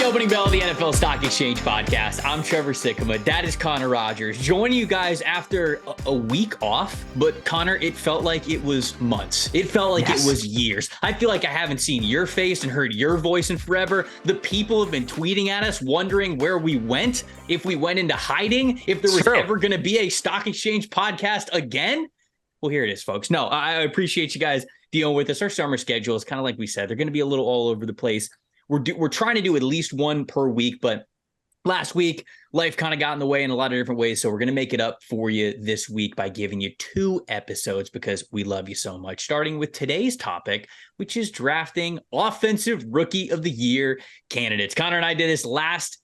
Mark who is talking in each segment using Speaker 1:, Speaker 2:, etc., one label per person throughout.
Speaker 1: opening bell of the NFL Stock Exchange podcast. I'm Trevor Sikkema. That is Connor Rogers. Joining you guys after a week off. But Connor, it felt like it was months. It felt like it was years. I feel like I haven't seen your face and heard your voice in forever. The people have been tweeting at us, wondering where we went, if we went into hiding, if there was ever going to be a Stock Exchange podcast again. Well, here it is, folks. No, I appreciate you guys dealing with us. Our summer schedule is kind of like we said. They're going to be a little all over the place. We're trying to do at least one per week, but last week, life kind of got in the way in a lot of different ways. So we're going to make it up for you this week by giving you 2 episodes because we love you so much. Starting with today's topic, which is drafting Offensive Rookie of the Year candidates. Connor and I did this last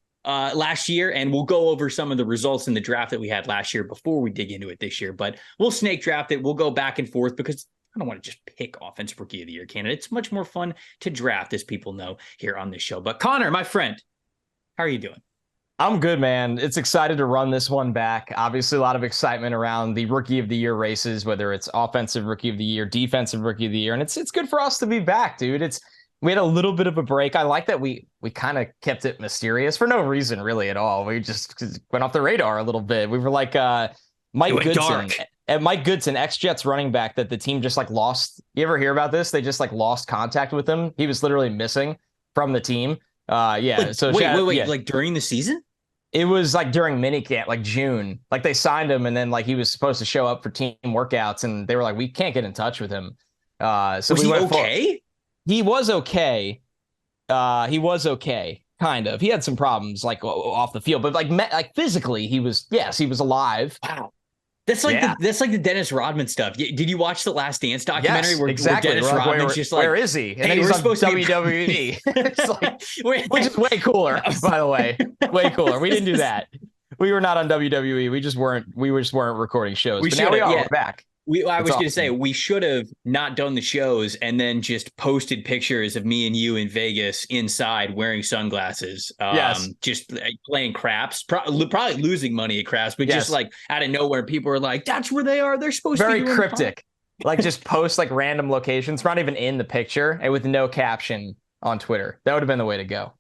Speaker 1: year, and we'll go over some of the results in the draft that we had last year before we dig into it this year. But we'll snake draft it. We'll go back and forth because I don't want to just pick Offensive Rookie of the Year candidates. It's much more fun to draft, as people know here on this show. But Connor, my friend, how are you doing?
Speaker 2: I'm good, man. It's excited to run this one back. Obviously, a lot of excitement around the Rookie of the Year races, whether it's Offensive Rookie of the Year, Defensive Rookie of the Year. And it's good for us to be back, dude. We had a little bit of a break. I like that we kind of kept it mysterious for no reason really at all. We just went off the radar a little bit. We were like Mike Goodson. And Mike Goodson, ex-Jets running back that the team just like lost. You ever hear about this? They just like lost contact with him. He was literally missing from the team.
Speaker 1: Wait, like during the season?
Speaker 2: It was like during minicamp, like June. Like they signed him and then like he was supposed to show up for team workouts and they were like, we can't get in touch with him. So
Speaker 1: was he okay?
Speaker 2: He was okay. He was okay. Kind of. He had some problems like off the field, but like physically he was alive.
Speaker 1: Wow. That's like the Dennis Rodman stuff. Did you watch the Last Dance documentary?
Speaker 2: Yes,
Speaker 1: where Dennis Rodman's just like,
Speaker 2: where is he? And
Speaker 1: hey,
Speaker 2: then he's
Speaker 1: we're
Speaker 2: on
Speaker 1: supposed to
Speaker 2: WWE. It's like, which is way cooler, by the way. Way cooler. We didn't do that. We were not on WWE. We just weren't recording shows. But now we are. We're back.
Speaker 1: I was going to say, we should have not done the shows and then just posted pictures of me and you in Vegas inside wearing sunglasses, just like playing craps, probably losing money at craps, but just like out of nowhere, people are like, that's where they are. They're supposed to be.
Speaker 2: Very cryptic. Like just post like random locations, not even in the picture and with no caption on Twitter. That would have been the way to go.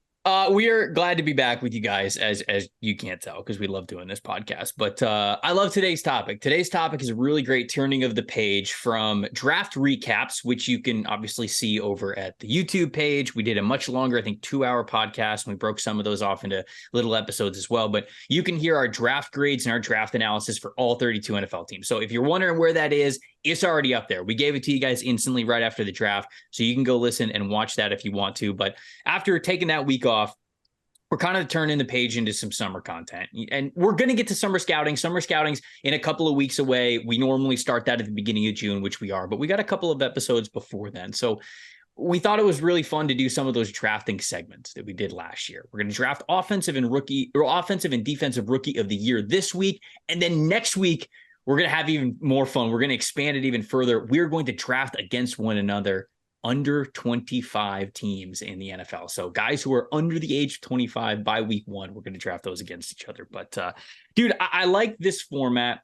Speaker 1: We are glad to be back with you guys, as you can't tell, because we love doing this podcast. But I love today's topic. Today's topic is a really great turning of the page from draft recaps, which you can obviously see over at the YouTube page. We did a much longer, I think, 2-hour podcast, and we broke some of those off into little episodes as well. But you can hear our draft grades and our draft analysis for all 32 NFL teams. So if you're wondering where that is, it's already up there. We gave it to you guys instantly right after the draft, so you can go listen and watch that if you want to. But after taking that week off, we're kind of turning the page into some summer content. And we're going to get to summer scouting. Summer scouting's in a couple of weeks away. We normally start that at the beginning of June, which we are, but we got a couple of episodes before then. So we thought it was really fun to do some of those drafting segments that we did last year. We're going to draft offensive and defensive rookie of the year this week. And then next week, we're going to have even more fun. We're going to expand it even further. We're going to draft against one another, under 25 teams in the NFL. So guys who are under the age of 25 by week 1, we're going to draft those against each other. But dude, I like this format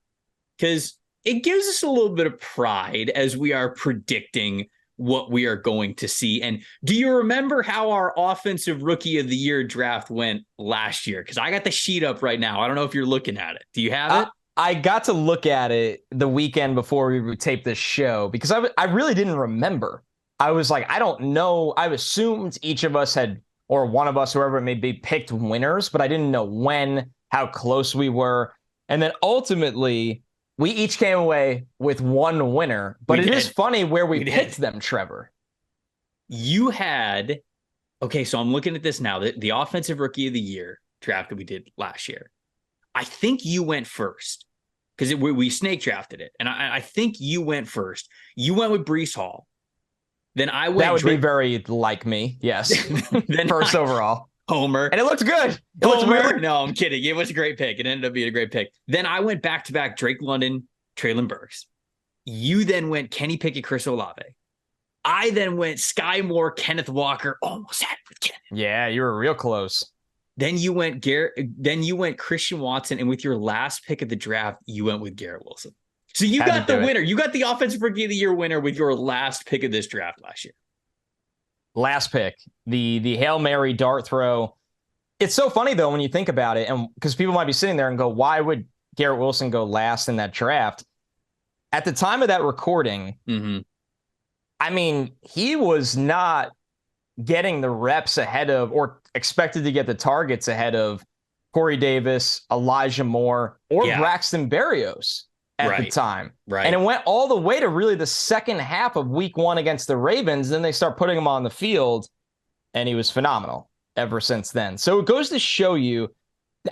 Speaker 1: because it gives us a little bit of pride as we are predicting what we are going to see. And do you remember how our Offensive Rookie of the Year draft went last year? Because I got the sheet up right now. I don't know if you're looking at it. Do you have it?
Speaker 2: I got to look at it the weekend before we would tape this show because I really didn't remember. I was like, I don't know. I assumed each of us had, or one of us, whoever it may be, picked winners, but I didn't know when, how close we were. And then ultimately, we each came away with one winner. But it is funny where we picked them, Trevor.
Speaker 1: You had, okay, so I'm looking at this now, the Offensive Rookie of the Year draft that we did last year. I think you went first because we snake drafted it. And I think you went first. You went with Breece Hall. Then I went.
Speaker 2: That would be very like me. Yes. Then first overall.
Speaker 1: Homer.
Speaker 2: And it looked good. It
Speaker 1: looked
Speaker 2: weird.
Speaker 1: No, I'm kidding. It was a great pick. It ended up being a great pick. Then I went back-to-back Drake London, Treylon Burks. You then went Kenny Pickett, Chris Olave. I then went Sky Moore, Kenneth Walker. Almost had it with Kenneth.
Speaker 2: Yeah, you were real close.
Speaker 1: Then you went Then you went Christian Watson, and with your last pick of the draft, you went with Garrett Wilson. So you got the winner. You got the Offensive Rookie of the Year winner with your last pick of this draft last year.
Speaker 2: Last pick, the Hail Mary dart throw. It's so funny, though, when you think about it, and because people might be sitting there and go, why would Garrett Wilson go last in that draft? At the time of that recording, I mean, he was not getting the reps ahead of or expected to get the targets ahead of Corey Davis, Elijah Moore, or Braxton Berrios at the time.
Speaker 1: Right.
Speaker 2: And it went all the way to really the second half of week 1 against the Ravens. Then they start putting him on the field, and he was phenomenal ever since then. So it goes to show you,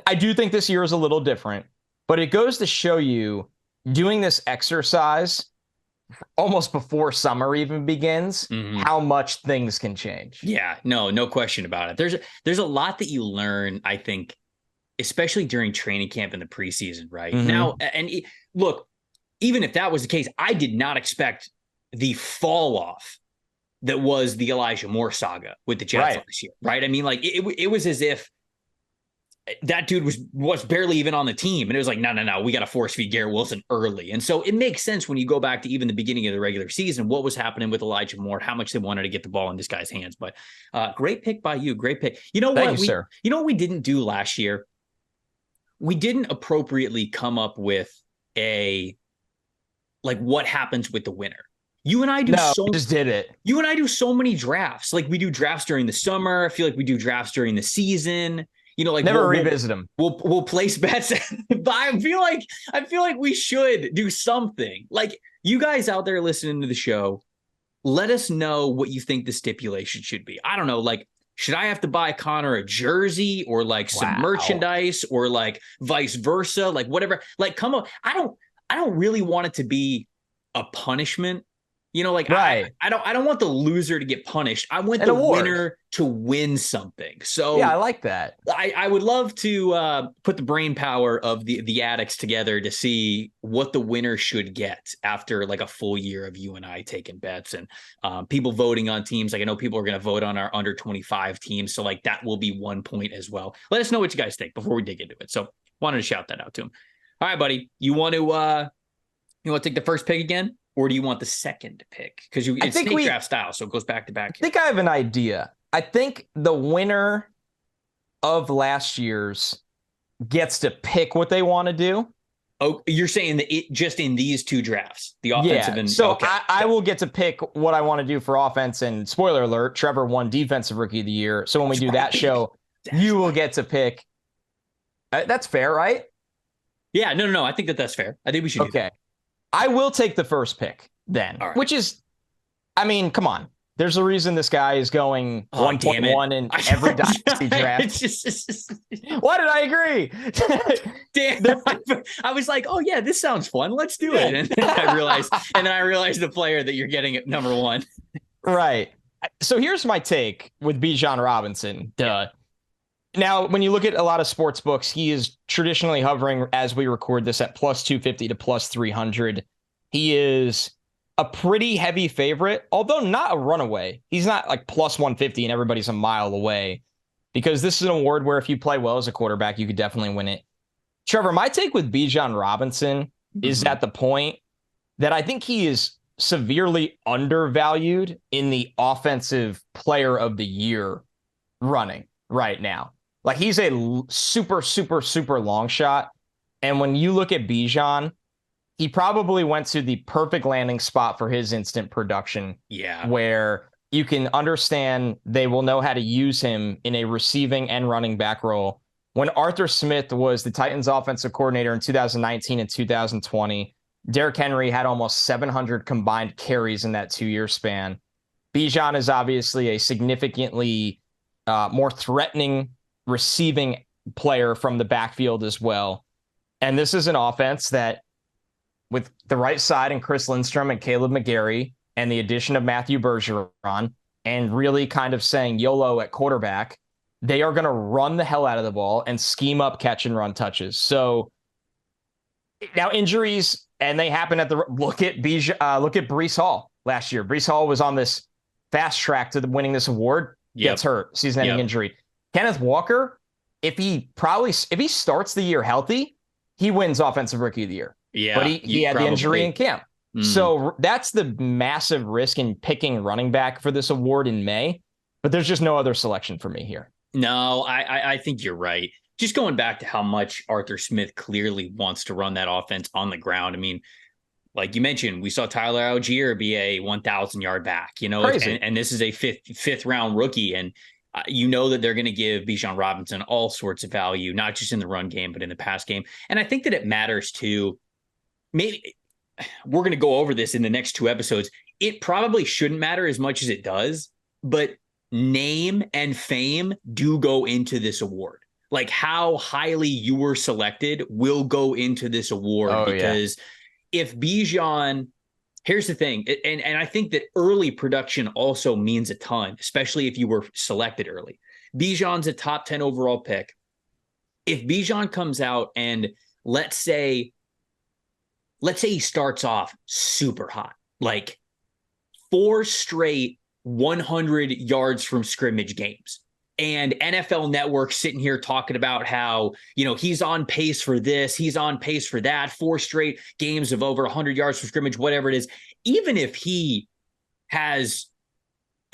Speaker 2: I do think this year is a little different, but it goes to show you doing this exercise almost before summer even begins, how much things can change.
Speaker 1: Yeah, no question about it. There's a lot that you learn, I think, especially during training camp in the preseason, right? Now, and look, even if that was the case, I did not expect the fall off that was the Elijah Moore saga with the Jets last year, right? I mean, like it was as if that dude was barely even on the team. And it was like, no, we got to force feed Garrett Wilson early. And so it makes sense when you go back to even the beginning of the regular season, what was happening with Elijah Moore, how much they wanted to get the ball in this guy's hands. But great pick by you. Great pick. You know what? You know what we didn't do last year? We didn't appropriately come up with what happens with the winner. You and I
Speaker 2: just did it.
Speaker 1: You and I do so many drafts. Like we do drafts during the summer. I feel like we do drafts during the season. You know, like
Speaker 2: never revisit them.
Speaker 1: We'll place bets, but I feel like we should do something. Like you guys out there listening to the show, let us know what you think the stipulation should be. I don't know, like should I have to buy Connor a jersey or like some merchandise or like vice versa, like whatever. Like come on, I don't really want it to be a punishment. You know, like I don't want the loser to get punished. I want the winner to win something. So
Speaker 2: yeah, I like that.
Speaker 1: I would love to put the brain power of the addicts together to see what the winner should get after like a full year of you and I taking bets and people voting on teams. Like I know people are going to vote on our under 25 teams. So like that will be 1 point as well. Let us know what you guys think before we dig into it. So wanted to shout that out to him. All right, buddy. You want to take the first pick again? Or do you want the second pick? Because it's snake draft style, so it goes back to back.
Speaker 2: I think I have an idea. I think the winner of last year's gets to pick what they want to do.
Speaker 1: Oh, you're saying that just in these two drafts, the offensive and
Speaker 2: so okay. I will get to pick what I want to do for offense. And spoiler alert, Trevor won Defensive Rookie of the Year. So when we do that show, you will get to pick. That's fair, right?
Speaker 1: Yeah, no. I think that's fair. I think we should do that.
Speaker 2: I will take the first pick then, which is, I mean, come on. There's a reason this guy is going 1.1 in every dynasty draft. Why did I agree?
Speaker 1: Damn, I was like, oh yeah, this sounds fun. Let's do it. And then I realized the player that you're getting at number 1.
Speaker 2: Right. So here's my take with Bijan Robinson. Duh. Now, when you look at a lot of sports books, he is traditionally hovering, as we record this, at plus 250 to plus 300. He is a pretty heavy favorite, although not a runaway. He's not like plus 150 and everybody's a mile away, because this is an award where if you play well as a quarterback, you could definitely win it. Trevor, my take with Bijan Robinson is at the point that I think he is severely undervalued in the offensive player of the year running right now. Like he's a super, super, super long shot. And when you look at Bijan, he probably went to the perfect landing spot for his instant production.
Speaker 1: Yeah.
Speaker 2: Where you can understand they will know how to use him in a receiving and running back role. When Arthur Smith was the Titans offensive coordinator in 2019 and 2020, Derrick Henry had almost 700 combined carries in that 2-year span. Bijan is obviously a significantly more threatening receiving player from the backfield as well. And this is an offense that, with the right side and Chris Lindstrom and Caleb McGarry and the addition of Matthew Bergeron and really kind of saying YOLO at quarterback, they are going to run the hell out of the ball and scheme up catch and run touches. So now injuries, and they happen at the look at Breece Hall last year. Breece Hall was on this fast track to winning this award, gets hurt, season-ending injury. Kenneth Walker, if he starts the year healthy, he wins Offensive Rookie of the Year.
Speaker 1: Yeah,
Speaker 2: but he had the injury in camp. So that's the massive risk in picking running back for this award in May. But there's just no other selection for me here.
Speaker 1: No, I think you're right. Just going back to how much Arthur Smith clearly wants to run that offense on the ground. I mean, like you mentioned, we saw Tyler Algier be a 1,000-yard back,
Speaker 2: Crazy.
Speaker 1: and this is a fifth round rookie. And you know that they're going to give Bijan Robinson all sorts of value, not just in the run game, but in the pass game. And I think that it matters too. Maybe we're going to go over this in the next two episodes. It probably shouldn't matter as much as it does, but name and fame do go into this award. Like how highly you were selected will go into this award because if Bijan, here's the thing, and I think that early production also means a ton, especially if you were selected early. Bijan's a top 10 overall pick. If Bijan comes out and let's say he starts off super hot, like 4 straight 100 yards from scrimmage games. And NFL Network sitting here talking about how, he's on pace for this, he's on pace for that, 4 straight games of over 100 yards from scrimmage, whatever it is. Even if he has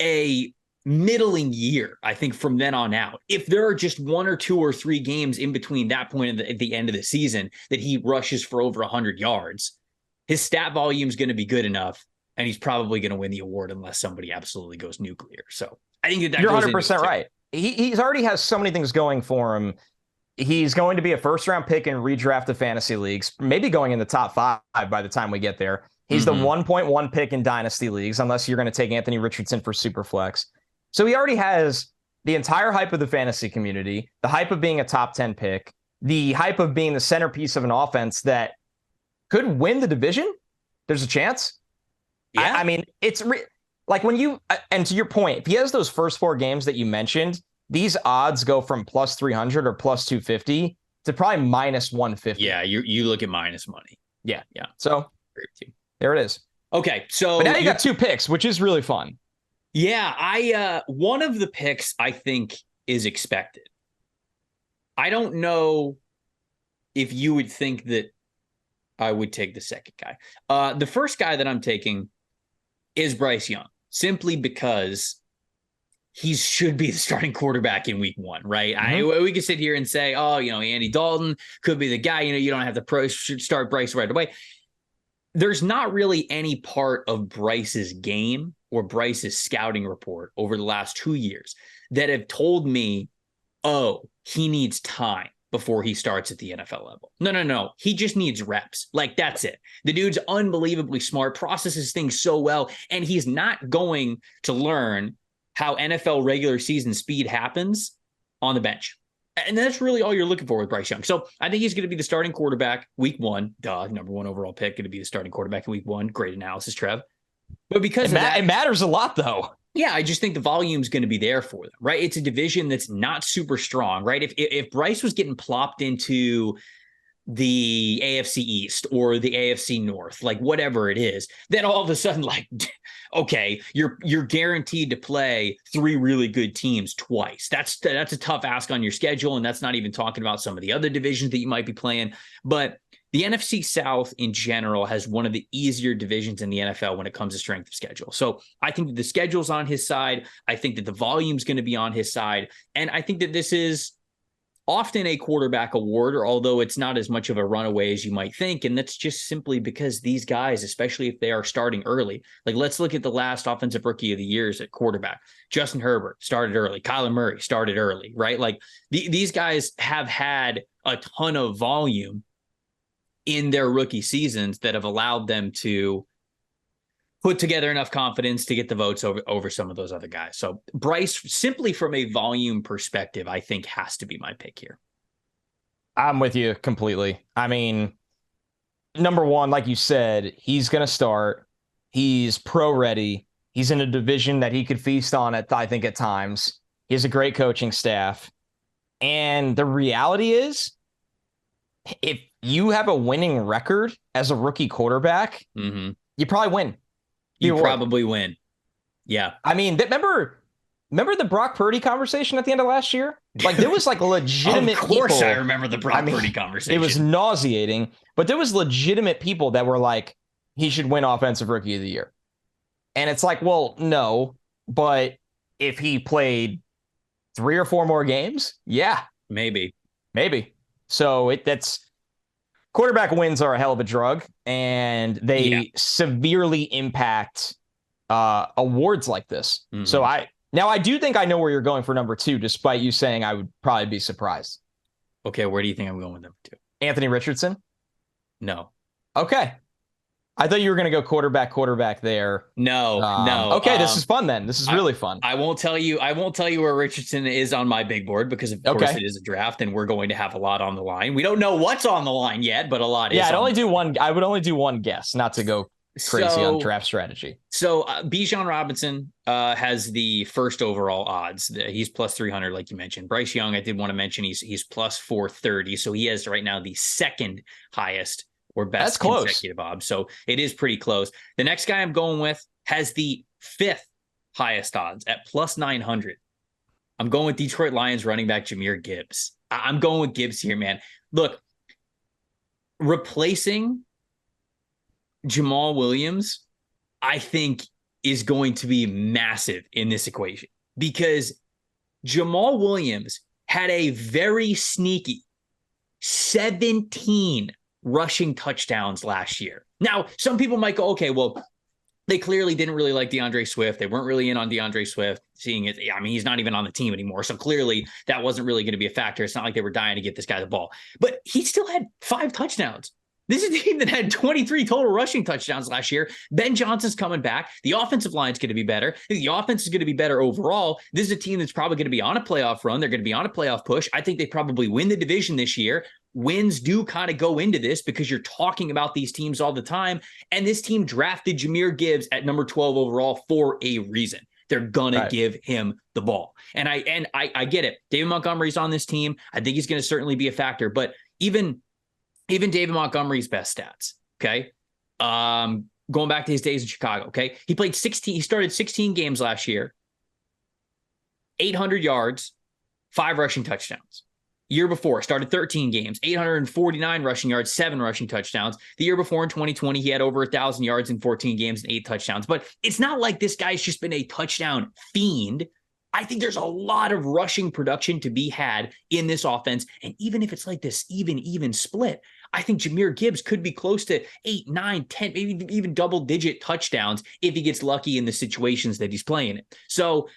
Speaker 1: a middling year, I think from then on out, if there are just 1 or 2 or 3 games in between that point at the end of the season that he rushes for over 100 yards, his stat volume is going to be good enough, and he's probably going to win the award unless somebody absolutely goes nuclear. So I think that
Speaker 2: you're 100% right. He's already has so many things going for him. He's going to be a first-round pick in redrafted fantasy leagues, maybe going in the top 5 by the time we get there. He's the 1.1 pick in dynasty leagues, unless you're going to take Anthony Richardson for Superflex. So he already has the entire hype of the fantasy community, the hype of being a top 10 pick, the hype of being the centerpiece of an offense that could win the division. There's a chance.
Speaker 1: Yeah.
Speaker 2: I mean, it's like when you, and to your point, if he has those first 4 games that you mentioned, these odds go from plus 300 or plus 250 to probably minus 150.
Speaker 1: Yeah, you look at minus money.
Speaker 2: Yeah. So there it is.
Speaker 1: Okay, so
Speaker 2: but now you got 2 picks, which is really fun.
Speaker 1: Yeah, one of the picks I think is expected. I don't know if you would think that I would take the second guy. The first guy that I'm taking is Bryce Young, simply because he should be the starting quarterback in week 1, right? We could sit here and say, Andy Dalton could be the guy. You don't have to start Bryce right away. There's not really any part of Bryce's game or Bryce's scouting report over the last 2 years that have told me, he needs time before he starts at the NFL level. No. He just needs reps. Like, that's it. The dude's unbelievably smart, processes things so well, and he's not going to learn how NFL regular season speed happens on the bench. And that's really all you're looking for with Bryce Young. So I think he's going to be the starting quarterback week 1. Number 1 overall pick, going to be the starting quarterback in week 1. Great analysis, Trev. But because
Speaker 2: it matters a lot, though.
Speaker 1: Yeah, I just think the volume's going to be there for them, right? It's a division that's not super strong, right? If Bryce was getting plopped into the AFC East or the AFC North, like whatever it is, then all of a sudden, like, okay, you're guaranteed to play 3 really good teams twice. That's a tough ask on your schedule, and that's not even talking about some of the other divisions that you might be playing. But the NFC South in general has one of the easier divisions in the NFL when it comes to strength of schedule. So I think that the schedule's on his side. I think that the volume's going to be on his side. And I think that this is often a quarterback award, or although it's not as much of a runaway as you might think. And that's just simply because these guys, especially if they are starting early, like let's look at the last offensive rookie of the years at quarterback. Justin Herbert started early. Kyler Murray started early, right? Like these guys have had a ton of volume in their rookie seasons that have allowed them to put together enough confidence to get the votes over some of those other guys. So Bryce, simply from a volume perspective, I think has to be my pick here.
Speaker 2: I'm with you completely. I mean, number 1, like you said, he's going to start. He's pro ready. He's in a division that he could feast on at times. He has a great coaching staff. And the reality is, if you have a winning record as a rookie quarterback, you probably win.
Speaker 1: You probably win. Yeah.
Speaker 2: I mean, remember the Brock Purdy conversation at the end of last year? Like, there was like legitimate
Speaker 1: Of course
Speaker 2: people,
Speaker 1: I remember the Brock Purdy conversation.
Speaker 2: It was nauseating, but there was legitimate people that were like, he should win Offensive Rookie of the Year. And it's like, well, no, but if he played 3 or 4 more games? Yeah,
Speaker 1: Maybe.
Speaker 2: maybe. So that's quarterback wins are a hell of a drug, and
Speaker 1: Yeah.
Speaker 2: they severely impact awards like this. So
Speaker 1: Mm-hmm.
Speaker 2: I do think I know where you're going for number 2, despite you saying I would probably be surprised.
Speaker 1: Okay, where do you think I'm going with number 2?
Speaker 2: Anthony Richardson.
Speaker 1: No.
Speaker 2: Okay. I thought you were going to go quarterback there.
Speaker 1: No, no.
Speaker 2: Okay, this is fun then. This is
Speaker 1: I,
Speaker 2: really fun.
Speaker 1: I won't tell you. I won't tell you where Richardson is on my big board because, of course,
Speaker 2: Okay.
Speaker 1: it is a draft, and we're going to have a lot on the line. We don't know what's on the line yet, but a lot is.
Speaker 2: Yeah,
Speaker 1: I
Speaker 2: would only do one guess, not to go crazy on draft strategy.
Speaker 1: So Bijan Robinson has the first overall odds. He's plus 300, like you mentioned. Bryce Young, I did want to mention, he's plus 430. So he has right now the second highest or best consecutive odds. So it is pretty close. The next guy I'm going with has the 5th highest odds at plus 900. I'm going with Detroit Lions running back Jahmyr Gibbs. I'm going with Gibbs here, man. Look, replacing Jamal Williams, I think, is going to be massive in this equation because Jamal Williams had a very sneaky 17 rushing touchdowns last year. Now, some people might go, okay, well, they clearly didn't really like DeAndre Swift. They weren't really in on DeAndre Swift, seeing it. I mean, he's not even on the team anymore. So clearly that wasn't really going to be a factor. It's not like they were dying to get this guy the ball, but he still had 5 touchdowns. This is a team that had 23 total rushing touchdowns last year. Ben Johnson's coming back. The offensive line's going to be better. The offense is going to be better overall. This is a team that's probably going to be on a playoff run. They're going to be on a playoff push. I think they probably win the division this year. Wins do kind of go into this because you're talking about these teams all the time. And this team drafted Jahmyr Gibbs at number 12 overall for a reason. They're gonna give him the ball. And I get it. David Montgomery's on this team. I think he's going to certainly be a factor. But even David Montgomery's best stats, okay? Going back to his days in Chicago, okay? He started 16 games last year, 800 yards, 5 rushing touchdowns. Year before, started 13 games, 849 rushing yards, 7 rushing touchdowns. The year before in 2020, he had over 1,000 yards in 14 games and 8 touchdowns. But it's not like this guy's just been a touchdown fiend. I think there's a lot of rushing production to be had in this offense. And even if it's like this even split, I think Jahmyr Gibbs could be close to 8, 9, 10, maybe even double-digit touchdowns if he gets lucky in the situations that he's playing in. So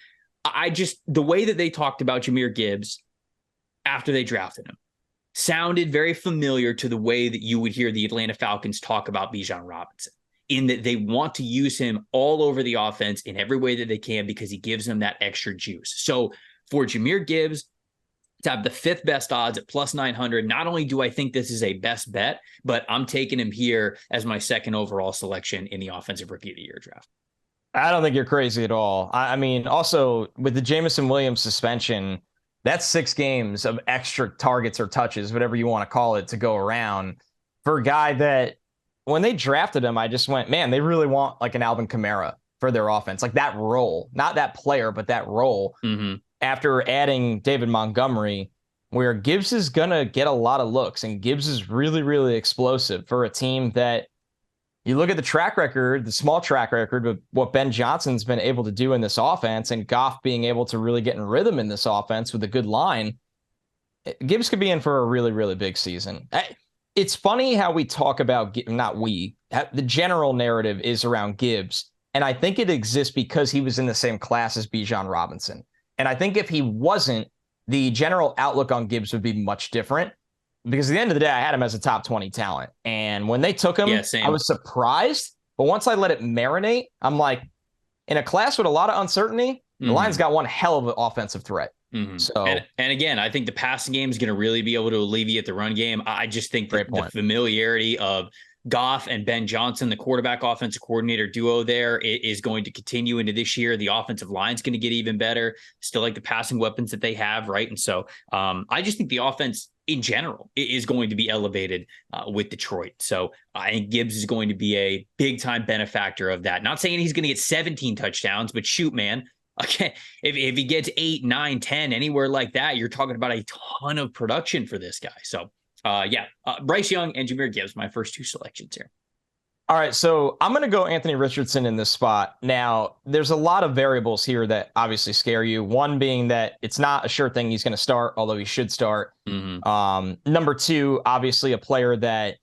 Speaker 1: the way that they talked about Jahmyr Gibbs after they drafted him sounded very familiar to the way that you would hear the Atlanta Falcons talk about Bijan Robinson, in that they want to use him all over the offense in every way that they can because he gives them that extra juice. So for Jahmyr Gibbs to have the 5th best odds at plus 900, not only do I think this is a best bet, but I'm taking him here as my 2nd overall selection in the Offensive Rookie of the Year draft.
Speaker 2: I don't think you're crazy at all. I mean, also with the Jameson Williams suspension, that's 6 games of extra targets or touches, whatever you want to call it, to go around for a guy that when they drafted him, I just went, man, they really want like an Alvin Kamara for their offense, like that role, not that player, but that role.
Speaker 1: Mm-hmm.
Speaker 2: After adding David Montgomery, where Gibbs is going to get a lot of looks, and Gibbs is really, really explosive for a team that you look at the track record, the small track record of what Ben Johnson's been able to do in this offense, and Goff being able to really get in rhythm in this offense with a good line. Gibbs could be in for a really, really big season. It's funny how we talk about, the general narrative is around Gibbs. And I think it exists because he was in the same class as Bijan Robinson. And I think if he wasn't, the general outlook on Gibbs would be much different. Because at the end of the day, I had him as a top 20 talent. And when they took him, I was surprised. But once I let it marinate, I'm like, in a class with a lot of uncertainty, the Lions got one hell of an offensive threat.
Speaker 1: Mm-hmm. So, and again, I think the passing game is going to really be able to alleviate the run game. I just think that the familiarity of Goff and Ben Johnson, the quarterback offensive coordinator duo there, is going to continue into this year. The offensive line is going to get even better. Still like the passing weapons that they have, right? And so I just think the offense in general is going to be elevated with Detroit. So I think Gibbs is going to be a big time benefactor of that. Not saying he's going to get 17 touchdowns, but shoot, man. Okay, if he gets 8, 9, 10, anywhere like that, you're talking about a ton of production for this guy. So, Bryce Young and Jahmyr Gibbs, my first 2 selections here.
Speaker 2: All right, so I'm going to go Anthony Richardson in this spot. Now, there's a lot of variables here that obviously scare you. One being that it's not a sure thing he's going to start, although he should start. Number two, obviously a player that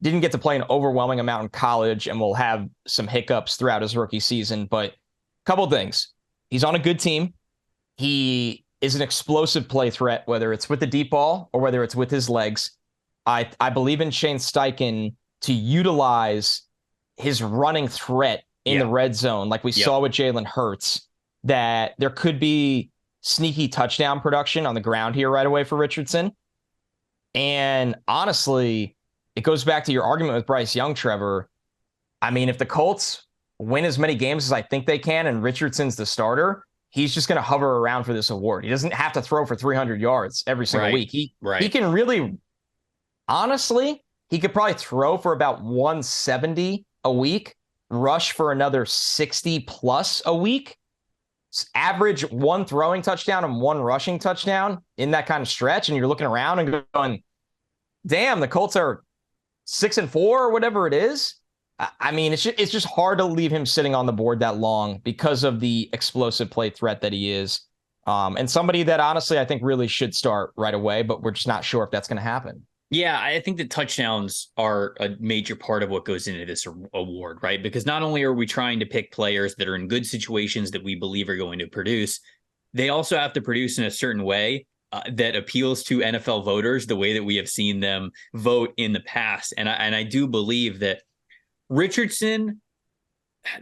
Speaker 2: didn't get to play an overwhelming amount in college and will have some hiccups throughout his rookie season. But a couple things. He's on a good team. He is an explosive play threat, whether it's with the deep ball or whether it's with his legs. I believe in Shane Steichen to utilize his running threat in the red zone, like we saw with Jalen Hurts, that there could be sneaky touchdown production on the ground here right away for Richardson. And honestly, it goes back to your argument with Bryce Young, Trevor. I mean, if the Colts win as many games as I think they can and Richardson's the starter, he's just going to hover around for this award. He doesn't have to throw for 300 yards every single week. He can really, honestly, he could probably throw for about 170 a week, rush for another 60 plus a week, average one throwing touchdown and one rushing touchdown in that kind of stretch. And you're looking around and going, damn, the Colts are 6-4 or whatever it is. I mean, it's just hard to leave him sitting on the board that long because of the explosive play threat that he is. And somebody that honestly I think really should start right away, but we're just not sure if that's going to happen.
Speaker 1: Yeah, I think that touchdowns are a major part of what goes into this award, right? Because not only are we trying to pick players that are in good situations that we believe are going to produce, they also have to produce in a certain way that appeals to NFL voters, the way that we have seen them vote in the past. And I do believe that Richardson,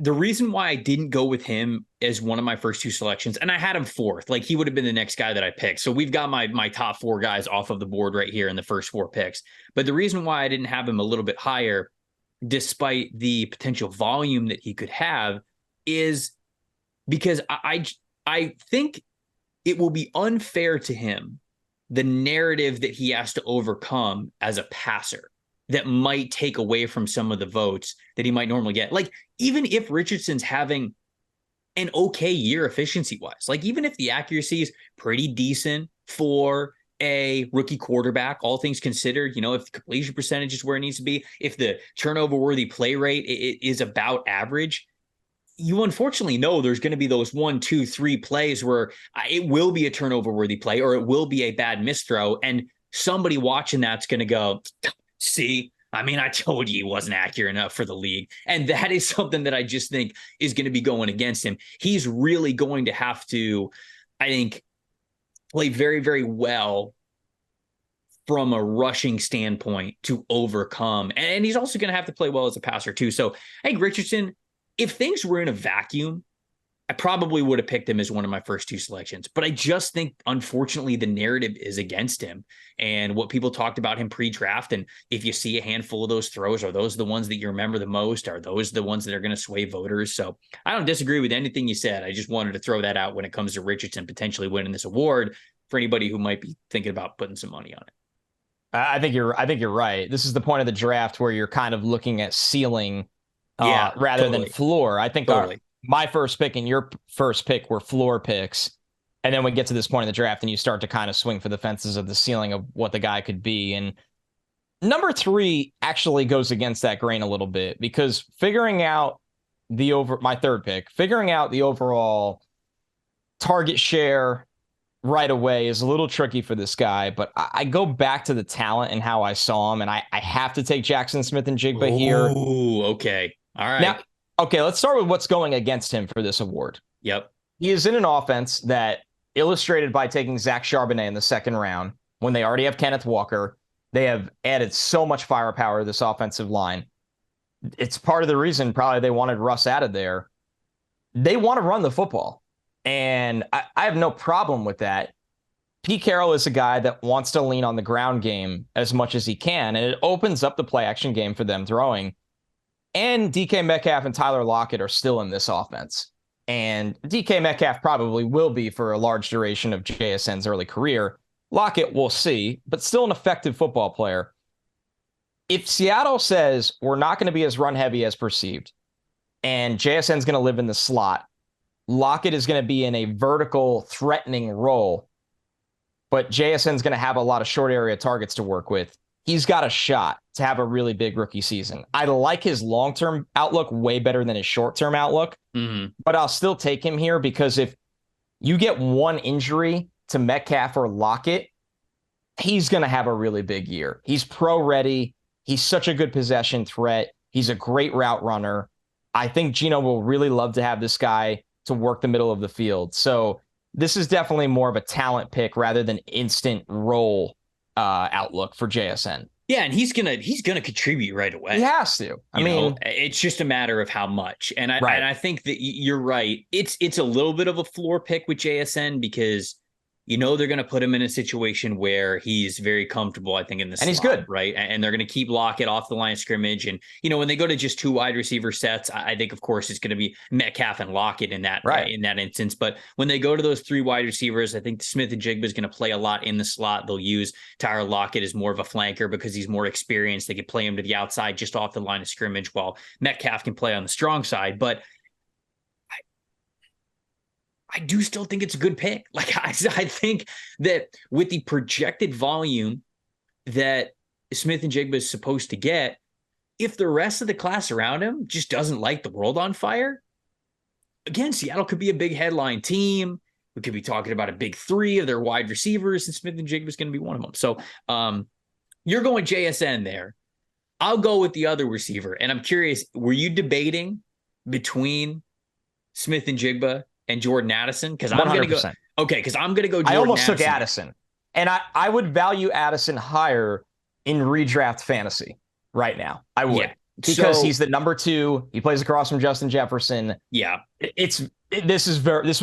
Speaker 1: the reason why I didn't go with him as one of my first two selections, and I had him fourth, like he would have been the next guy that I picked. So we've got my top four guys off of the board right here in the first four picks. But the reason why I didn't have him a little bit higher, despite the potential volume that he could have, is because I think it will be unfair to him, the narrative that he has to overcome as a passer that might take away from some of the votes that he might normally get. Like, even if Richardson's having an okay year efficiency-wise, like even if the accuracy is pretty decent for a rookie quarterback, all things considered, you know, if the completion percentage is where it needs to be, if the turnover-worthy play rate is about average, you unfortunately know there's going to be those 1, 2, 3 plays where it will be a turnover-worthy play or it will be a bad misthrow, and somebody watching that's going to go, see, I mean, I told you he wasn't accurate enough for the league. And that is something that I just think is going to be going against him. He's really going to have to, I think, play very, very well from a rushing standpoint to overcome. And he's also going to have to play well as a passer too. So I think Richardson, if things were in a vacuum, I probably would have picked him as one of my first two selections, but I just think, unfortunately, the narrative is against him and what people talked about him pre-draft. And if you see a handful of those throws, are those the ones that you remember the most? Are those the ones that are going to sway voters? So I don't disagree with anything you said. I just wanted to throw that out when it comes to Richardson potentially winning this award for anybody who might be thinking about putting some money on it.
Speaker 2: I think you're right. This is the point of the draft where you're kind of looking at ceiling rather than floor. I think my first pick and your first pick were floor picks. And then we get to this point in the draft and you start to kind of swing for the fences of the ceiling of what the guy could be. And number 3 actually goes against that grain a little bit, because figuring out my third pick, figuring out the overall target share right away is a little tricky for this guy. But I go back to the talent and how I saw him, and I have to take Jackson Smith-Njigba here.
Speaker 1: Ooh, okay. All right.
Speaker 2: Now, okay, let's start with what's going against him for this award.
Speaker 1: Yep.
Speaker 2: He is in an offense that, illustrated by taking Zach Charbonnet in the second round, when they already have Kenneth Walker, they have added so much firepower to this offensive line. It's part of the reason probably they wanted Russ out of there. They want to run the football, and I have no problem with that. Pete Carroll is a guy that wants to lean on the ground game as much as he can, and it opens up the play action game for them throwing. And DK Metcalf and Tyler Lockett are still in this offense. And DK Metcalf probably will be for a large duration of JSN's early career. Lockett, we'll see, but still an effective football player. If Seattle says we're not going to be as run heavy as perceived, and JSN's going to live in the slot, Lockett is going to be in a vertical threatening role, but JSN's going to have a lot of short area targets to work with, he's got a shot to have a really big rookie season. I like his long-term outlook way better than his short-term outlook, but I'll still take him here because if you get one injury to Metcalf or Lockett, he's going to have a really big year. He's pro-ready. He's such a good possession threat. He's a great route runner. I think Gino will really love to have this guy to work the middle of the field. So this is definitely more of a talent pick rather than instant role outlook for JSN.
Speaker 1: Yeah, and he's gonna contribute right away.
Speaker 2: He has to. I mean,
Speaker 1: it's just a matter of how much. And I think that you're right. It's a little bit of a floor pick with JSN because they're going to put him in a situation where he's very comfortable, I think, in the slot,
Speaker 2: he's good,
Speaker 1: right? And they're going to keep Lockett off the line of scrimmage. And, when they go to just two wide receiver sets, I think, of course, it's going to be Metcalf and Lockett in that instance. But when they go to those three wide receivers, I think Smith and Jigba is going to play a lot in the slot. They'll use Tyler Lockett as more of a flanker because he's more experienced. They can play him to the outside just off the line of scrimmage while Metcalf can play on the strong side. But I do still think it's a good pick. Like, I think that with the projected volume that Smith and Jigba is supposed to get, if the rest of the class around him just doesn't light the world on fire, again, Seattle could be a big headline team. We could be talking about a big three of their wide receivers, and Smith and Jigba is going to be one of them. So you're going JSN there. I'll go with the other receiver. And I'm curious, were you debating between Smith and Jigba and Jordan Addison? Because I'm going to go. Okay, because I'm going to go Jordan
Speaker 2: I almost
Speaker 1: Addison.
Speaker 2: took Addison. And I would value Addison higher in redraft fantasy right now. I would. Yeah. Because he's the number 2. He plays across from Justin Jefferson.
Speaker 1: Yeah.
Speaker 2: This was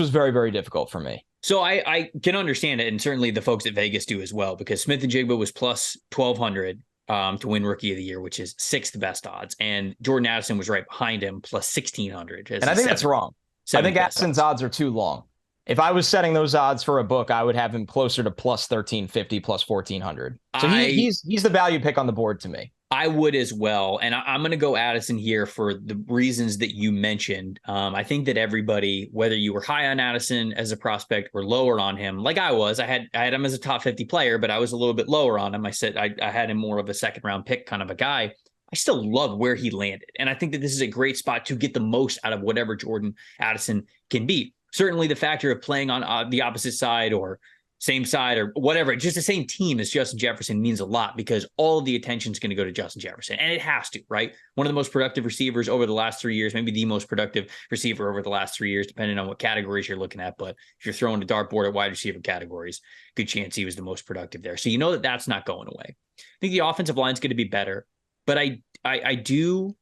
Speaker 2: very, very difficult for me.
Speaker 1: So I can understand it, and certainly the folks at Vegas do as well, because Smith and Jigba was plus 1,200 to win Rookie of the Year, which is 6th best odds. And Jordan Addison was right behind him, plus 1,600.
Speaker 2: And I think that's wrong. I think Addison's odds are too long. If I was setting those odds for a book, I would have him closer to plus 1,350, plus 1,400. So he's the value pick on the board to me.
Speaker 1: I would as well. And I'm going to go Addison here for the reasons that you mentioned. I think that everybody, whether you were high on Addison as a prospect or lower on him, like I was, I had him as a top 50 player, but I was a little bit lower on him. I said I had him more of a second round pick kind of a guy. I still love where he landed. And I think that this is a great spot to get the most out of whatever Jordan Addison can be. Certainly the factor of playing on the opposite side or same side or whatever, just the same team as Justin Jefferson means a lot because all of the attention is going to go to Justin Jefferson. And it has to, right? One of the most productive receivers over the last 3 years, maybe the most productive receiver over the last 3 years, depending on what categories you're looking at. But if you're throwing a dartboard at wide receiver categories, good chance he was the most productive there. So that that's not going away. I think the offensive line is going to be better. But I do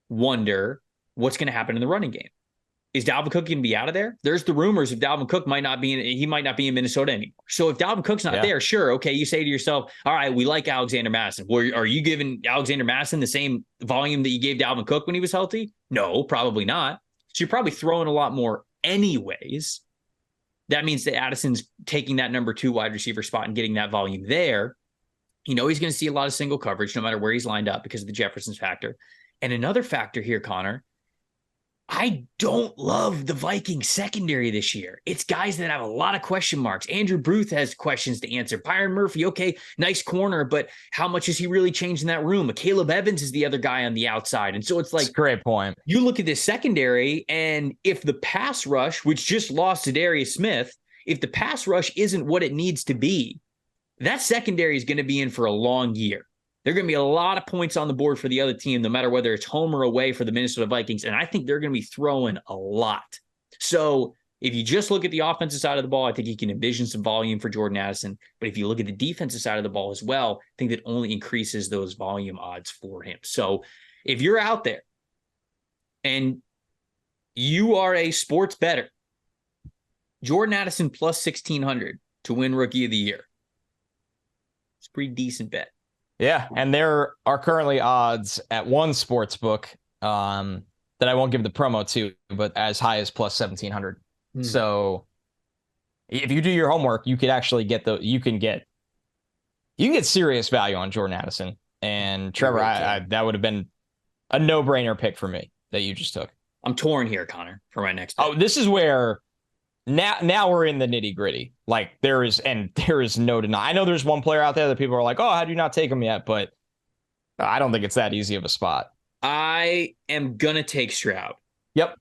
Speaker 1: wonder what's going to happen in the running game. Is Dalvin Cook going to be out of there? There's the rumors of Dalvin Cook might not be in Minnesota anymore. So if Dalvin Cook's not there, sure, okay, you say to yourself, all right, we like Alexander Madison. Well, are you giving Alexander Madison the same volume that you gave Dalvin Cook when he was healthy? No, probably not. So you're probably throwing a lot more anyways. That means that Addison's taking that number 2 wide receiver spot and getting that volume there. He's going to see a lot of single coverage no matter where he's lined up because of the Jefferson's factor. And another factor here, Connor, I don't love the Vikings secondary this year. It's guys that have a lot of question marks. Andrew Booth has questions to answer. Byron Murphy, okay, nice corner, but how much has he really changed in that room? Caleb Evans is the other guy on the outside. And so it's like,
Speaker 2: great point.
Speaker 1: You look at this secondary, and if the pass rush, which just lost to Darius Smith, if the pass rush isn't what it needs to be, that secondary is going to be in for a long year. There are going to be a lot of points on the board for the other team, no matter whether it's home or away for the Minnesota Vikings. And I think they're going to be throwing a lot. So if you just look at the offensive side of the ball, I think you can envision some volume for Jordan Addison. But if you look at the defensive side of the ball as well, I think that only increases those volume odds for him. So if you're out there and you are a sports bettor, Jordan Addison plus 1,600 to win Rookie of the Year. It's a pretty decent bet.
Speaker 2: Yeah, and there are currently odds at one sports book that I won't give the promo to, but as high as plus 1,700. So if you do your homework, you could actually you can get serious value on Jordan Addison. And Trevor, that would have been a no-brainer pick for me that you just took.
Speaker 1: I'm torn here, Connor, for my next pick.
Speaker 2: Oh, this is where now we're in the nitty-gritty. Like there is no denying. I know there's one player out there that people are like, oh, how do you not take him yet? But I don't think it's that easy of a spot.
Speaker 1: I am gonna take Stroud.
Speaker 2: Yep.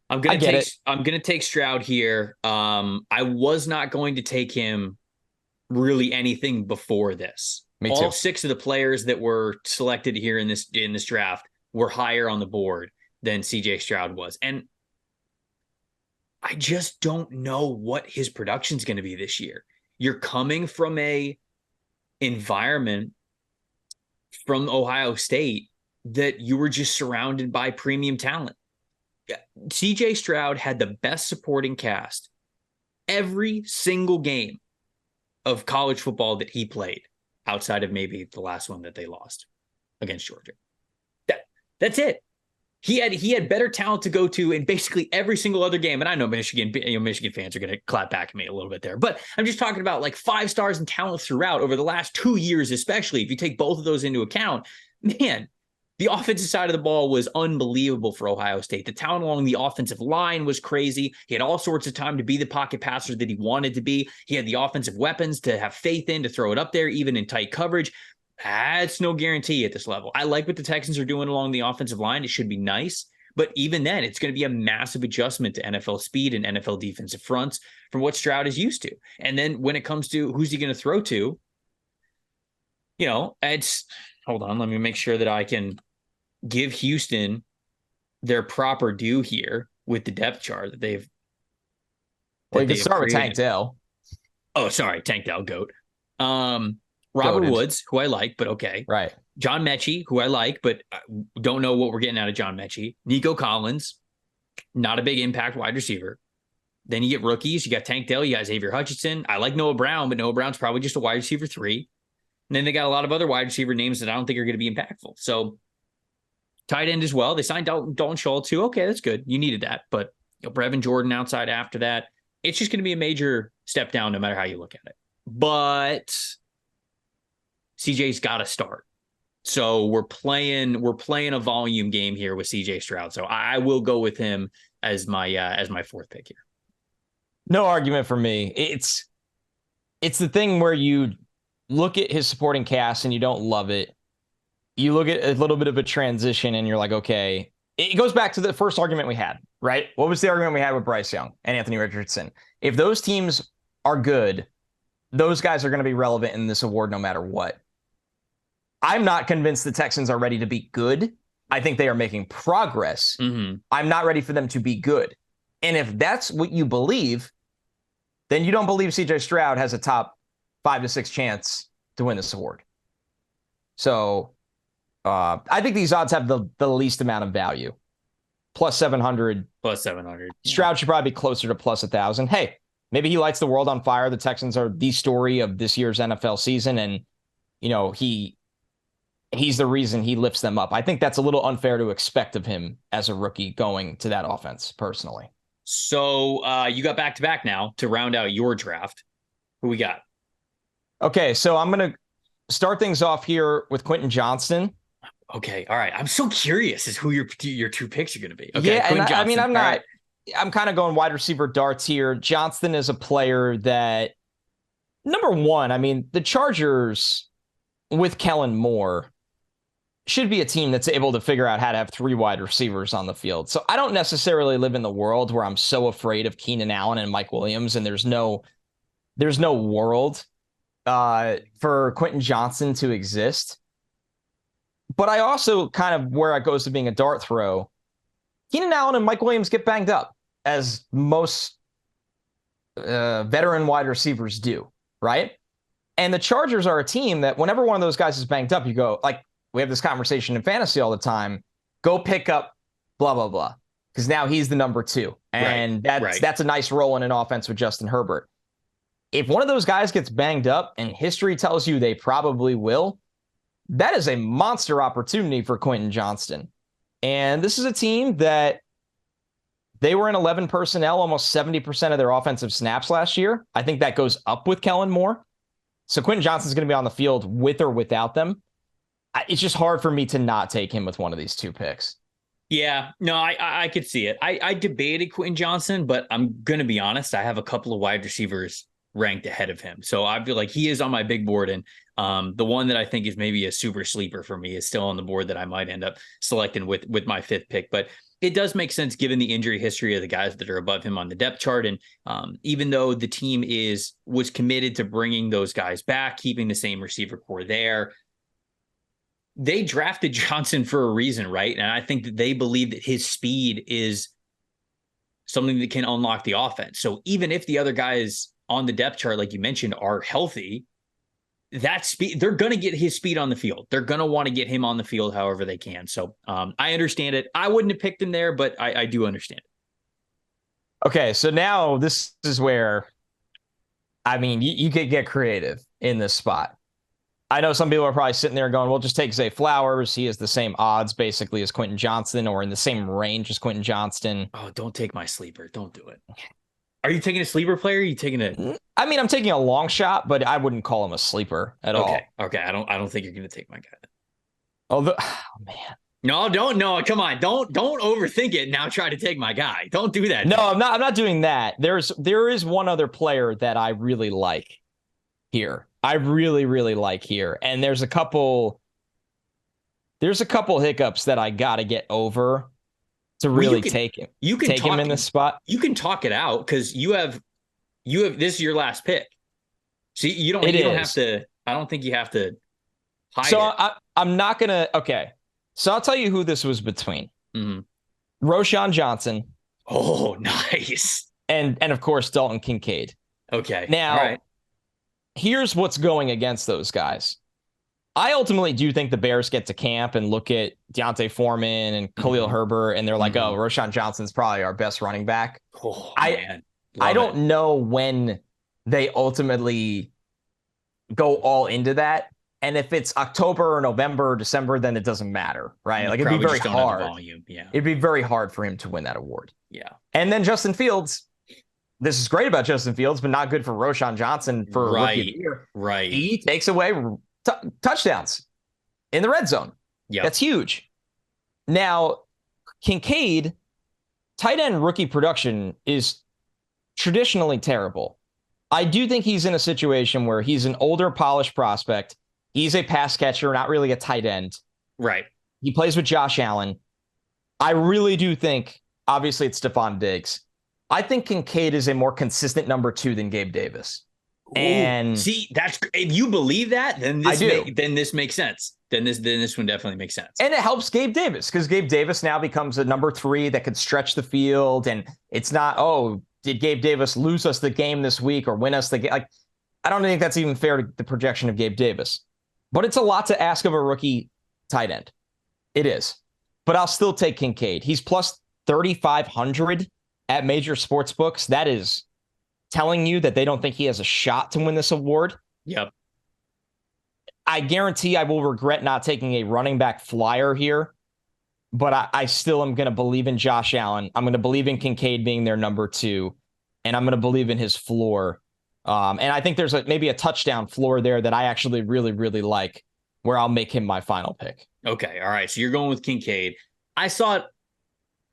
Speaker 1: I'm gonna take Stroud here. I was not going to take him really anything before this.
Speaker 2: Me too.
Speaker 1: All 6 of the players that were selected here in this draft were higher on the board than CJ Stroud was. And I just don't know what his production's going to be this year. You're coming from a environment from Ohio State that you were just surrounded by premium talent. CJ Stroud had the best supporting cast every single game of college football that he played, outside of maybe the last one that they lost against Georgia. That's it. He had better talent to go to in basically every single other game. And I know Michigan fans are going to clap back at me a little bit there, but I'm just talking about like 5 stars and talent throughout over the last 2 years, especially if you take both of those into account. Man, the offensive side of the ball was unbelievable for Ohio State. The talent along the offensive line was crazy. He had all sorts of time to be the pocket passer that he wanted to be. He had the offensive weapons to have faith in, to throw it up there, even in tight coverage. That's no guarantee at this level. I like what the Texans are doing along the offensive line. It should be nice. But even then, it's going to be a massive adjustment to NFL speed and NFL defensive fronts from what Stroud is used to. And then when it comes to who's he going to throw to, it's hold on. Let me make sure that I can give Houston their proper due here with the depth chart that they've.
Speaker 2: Well, you can start with Tank Dell.
Speaker 1: Oh, sorry. Tank Dell, GOAT. Robert Woods, who I like, but okay.
Speaker 2: Right.
Speaker 1: John Mechie, who I like, but don't know what we're getting out of John Mechie. Nico Collins, not a big impact wide receiver. Then you get rookies. You got Tank Dell. You got Xavier Hutchinson. I like Noah Brown, but Noah Brown's probably just a wide receiver 3. And then they got a lot of other wide receiver names that I don't think are going to be impactful. So tight end as well. They signed Dalton Schultz too. Okay, that's good. You needed that. But Brevin Jordan outside after that. It's just going to be a major step down no matter how you look at it. But CJ's got to start. So we're playing a volume game here with CJ Stroud. So I will go with him as my 4th pick here.
Speaker 2: No argument for me. It's the thing where you look at his supporting cast and you don't love it. You look at a little bit of a transition and you're like, okay, it goes back to the first argument we had, right? What was the argument we had with Bryce Young and Anthony Richardson? If those teams are good, those guys are going to be relevant in this award no matter what. I'm not convinced the Texans are ready to be good. I think they are making progress. Mm-hmm. I'm not ready for them to be good. And if that's what you believe, then you don't believe CJ Stroud has a top 5 to 6 chance to win this award. So I think these odds have the least amount of value. Plus 700.
Speaker 1: Plus 700.
Speaker 2: Stroud should probably be closer to plus 1,000. Hey, maybe he lights the world on fire. The Texans are the story of this year's NFL season. And, he's the reason he lifts them up. I think that's a little unfair to expect of him as a rookie going to that offense, personally.
Speaker 1: So you got back-to-back now to round out your draft. Who we got?
Speaker 2: Okay, so I'm going to start things off here with Quentin Johnston.
Speaker 1: Okay, all right. I'm so curious as who your 2 picks are going to be. Okay,
Speaker 2: yeah, and I'm kind of going wide receiver darts here. Johnston is a player that, number one, the Chargers with Kellen Moore should be a team that's able to figure out how to have 3 wide receivers on the field. So I don't necessarily live in the world where I'm so afraid of Keenan Allen and Mike Williams, and there's no world for Quentin Johnston to exist. But I also kind of, where it goes to being a dart throw, Keenan Allen and Mike Williams get banged up, as most veteran wide receivers do, right? And the Chargers are a team that whenever one of those guys is banged up, you go, like, we have this conversation in fantasy all the time, go pick up blah, blah, blah, because now he's the number 2. And that's a nice role in an offense with Justin Herbert. If one of those guys gets banged up, and history tells you they probably will, that is a monster opportunity for Quentin Johnston. And this is a team that they were in 11 personnel, almost 70% of their offensive snaps last year. I think that goes up with Kellen Moore. So Quentin Johnston's going to be on the field with or without them. It's just hard for me to not take him with one of these 2 picks.
Speaker 1: Yeah, no, I could see it. I debated Quentin Johnston, but I'm going to be honest. I have a couple of wide receivers ranked ahead of him. So I feel like he is on my big board, and The one that I think is maybe a super sleeper for me is still on the board that I might end up selecting with my 5th pick. But it does make sense given the injury history of the guys that are above him on the depth chart. And even though the team was committed to bringing those guys back, keeping the same receiver core there, they drafted Johnson for a reason, right? And I think that they believe that his speed is something that can unlock the offense. So even if the other guys on the depth chart, like you mentioned, are healthy, that speed, they're going to get his speed on the field. They're going to want to get him on the field however they can. So I understand it. I wouldn't have picked him there, but I do understand it.
Speaker 2: Okay, so now this is where, I mean, you could get creative in this spot. I know some people are probably sitting there going, well, just take Zay Flowers. He has the same odds basically as Quentin Johnston, or in the same range as Quentin Johnston.
Speaker 1: Oh, don't take my sleeper. Don't do it. Are you taking a sleeper player? Or are you taking a?
Speaker 2: I mean, I'm taking a long shot, but I wouldn't call him a sleeper at all.
Speaker 1: Okay. I don't think you're going to take my guy.
Speaker 2: Oh man.
Speaker 1: No, don't. No, come on. Don't overthink it. Now try to take my guy. Don't do that.
Speaker 2: No, I'm not doing that. There is one other player that I really like here. I really, really like here. And there's a couple hiccups that I got to get over to really take him.
Speaker 1: You can
Speaker 2: take him in this spot.
Speaker 1: You can talk it out because you have this is your last pick. So you don't have to. I don't think you have to hide it.
Speaker 2: I'm not gonna. Okay, so I'll tell you who this was between. Roshan Johnson.
Speaker 1: Oh, nice.
Speaker 2: And of course Dalton Kincaid.
Speaker 1: Okay.
Speaker 2: Now, all right. Here's what's going against those guys. I ultimately do think the Bears get to camp and look at Deontay Foreman and Khalil Herbert, and they're like, oh, Roshan Johnson's probably our best running back.
Speaker 1: Oh,
Speaker 2: man. I don't know when they ultimately go all into that. And if it's October or November or December, then it doesn't matter, right? Like, it'd be very hard.
Speaker 1: Yeah.
Speaker 2: It'd be very hard for him to win that award.
Speaker 1: Yeah.
Speaker 2: And then Justin Fields. This is great about Justin Fields, but not good for Roshan Johnson for rookie of the year.
Speaker 1: Right.
Speaker 2: He takes away touchdowns in the red zone.
Speaker 1: Yeah.
Speaker 2: That's huge. Now, Kincaid, tight end rookie production is traditionally terrible. I do think he's in a situation where he's an older, polished prospect. He's a pass catcher, not really a tight end.
Speaker 1: Right.
Speaker 2: He plays with Josh Allen. I really do think, obviously, it's Stephon Diggs. I think Kincaid is a more consistent number 2 than Gabe Davis. And
Speaker 1: see, that's if you believe that, then this makes sense. Then this one definitely makes sense.
Speaker 2: And it helps Gabe Davis because Gabe Davis now becomes a number 3 that could stretch the field. And it's not, oh, did Gabe Davis lose us the game this week or win us the game? Like, I don't think that's even fair to the projection of Gabe Davis. But it's a lot to ask of a rookie tight end. It is. But I'll still take Kincaid. He's plus 3,500 at major sports books. That is telling you that they don't think he has a shot to win this award.
Speaker 1: Yep.
Speaker 2: I guarantee I will regret not taking a running back flyer here, but I still am going to believe in Josh Allen. I'm going to believe in Kincaid being their number 2, and I'm going to believe in his floor. And I think there's maybe a touchdown floor there that I actually really, really like, where I'll make him my final pick.
Speaker 1: Okay. All right. So you're going with Kincaid. I saw it.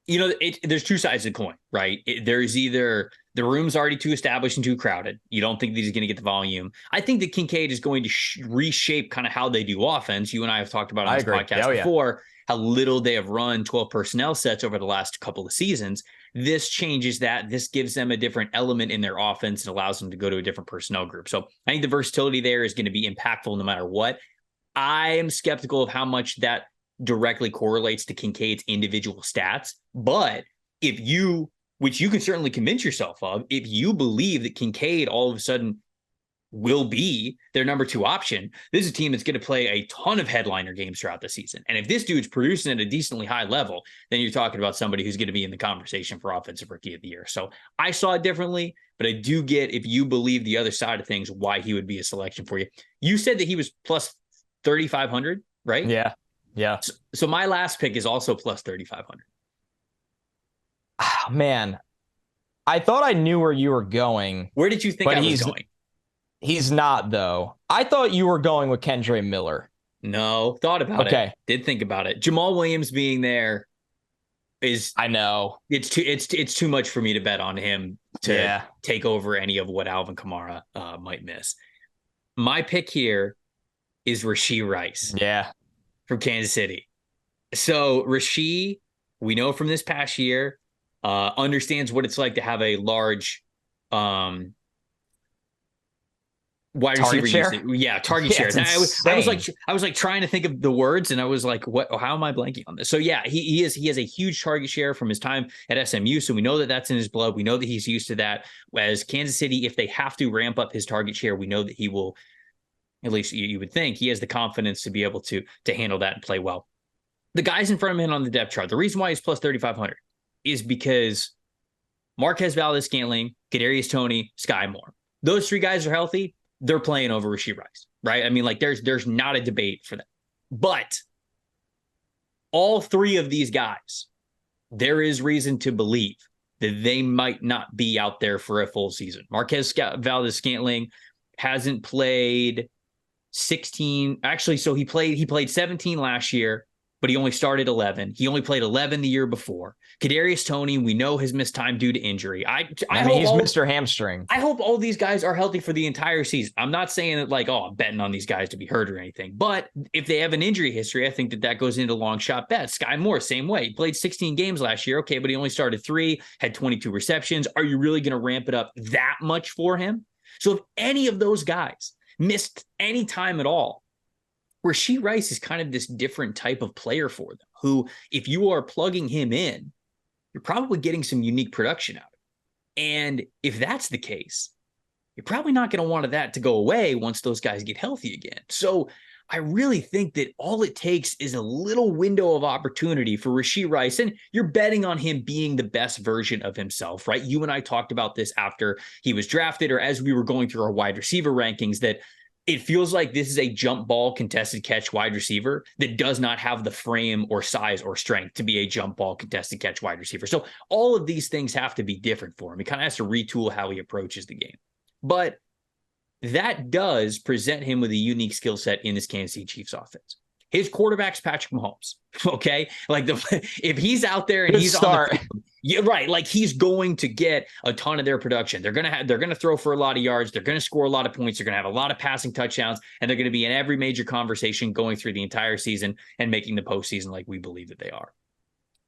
Speaker 1: You know, there's two sides of the coin, right? There's either the room's already too established and too crowded. You don't think that he's going to get the volume. I think that Kincaid is going to reshape kind of how they do offense. You and I have talked about on this podcast before, how little they have run 12 personnel sets over the last couple of seasons. This changes that. This gives them a different element in their offense and allows them to go to a different personnel group. So I think the versatility there is going to be impactful no matter what. I am skeptical of how much that directly correlates to Kincaid's individual stats. But if you, which you can certainly convince yourself of, if you believe that Kincaid all of a sudden will be their number 2 option, this is a team that's going to play a ton of headliner games throughout the season. And if this dude's producing at a decently high level, then you're talking about somebody who's going to be in the conversation for offensive rookie of the year. So I saw it differently, but I do get, if you believe the other side of things, why he would be a selection for you. You said that he was plus 3,500, right?
Speaker 2: Yeah. Yeah.
Speaker 1: So my last pick is also plus 3,500.
Speaker 2: Oh, man, I thought I knew where you were going.
Speaker 1: Where did you think I was going?
Speaker 2: He's not, though. I thought you were going with Kendre Miller.
Speaker 1: No, thought about it. Did think about it. Jamal Williams being there is,
Speaker 2: I know,
Speaker 1: it's too much for me to bet on him to take over any of what Alvin Kamara might miss. My pick here is Rashee Rice
Speaker 2: Yeah.
Speaker 1: from Kansas City. So Rashee, we know from this past year, understands what it's like to have a large wide receiver
Speaker 2: Target share.
Speaker 1: usage. Yeah, target
Speaker 2: Yeah, it's
Speaker 1: shares.
Speaker 2: insane.
Speaker 1: I was like trying to think of the words, and I was like, what? How am I blanking on this? So yeah, he has a huge target share from his time at SMU. So we know that that's in his blood. We know that he's used to that. Whereas Kansas City, if they have to ramp up his target share, we know that he will. At least you would think he has the confidence to be able to handle that and play well. The guys in front of him on the depth chart, the reason why he's plus 3,500 is because Marquez Valdes-Scantling, Kadarius Toney, Sky Moore. Those three guys are healthy. They're playing over Rashee Rice, right? I mean, like there's not a debate for that. But all three of these guys, there is reason to believe that they might not be out there for a full season. Marquez Valdes-Scantling hasn't played 16. Actually, so he played 17 last year, but he only started 11. He only played 11 the year before. Kadarius Toney, we know has missed time due to injury. I mean,
Speaker 2: he's Mr. Hamstring.
Speaker 1: I hope all these guys are healthy for the entire season. I'm not saying that like, oh, I'm betting on these guys to be hurt or anything. But if they have an injury history, I think that goes into long shot bets. Sky Moore, same way. He played 16 games last year. Okay, but he only started 3, had 22 receptions. Are you really going to ramp it up that much for him? So if any of those guys missed any time at all, Rashee Rice is kind of this different type of player for them, who, if you are plugging him in, you're probably getting some unique production out of it. And if that's the case, you're probably not going to want that to go away once those guys get healthy again. So I really think that all it takes is a little window of opportunity for Rashee Rice, and you're betting on him being the best version of himself, right? You and I talked about this after he was drafted, or as we were going through our wide receiver rankings, that it feels like this is a jump ball contested catch wide receiver that does not have the frame or size or strength to be a jump ball contested catch wide receiver. So all of these things have to be different for him. He kind of has to retool how he approaches the game. But that does present him with a unique skill set in this Kansas City Chiefs offense. His quarterback's Patrick Mahomes. Okay. Like if he's out there and he's on the field, yeah, right. Like he's going to get a ton of their production. They're going to throw for a lot of yards. They're going to score a lot of points. They're going to have a lot of passing touchdowns, and they're going to be in every major conversation going through the entire season and making the postseason like we believe that they are.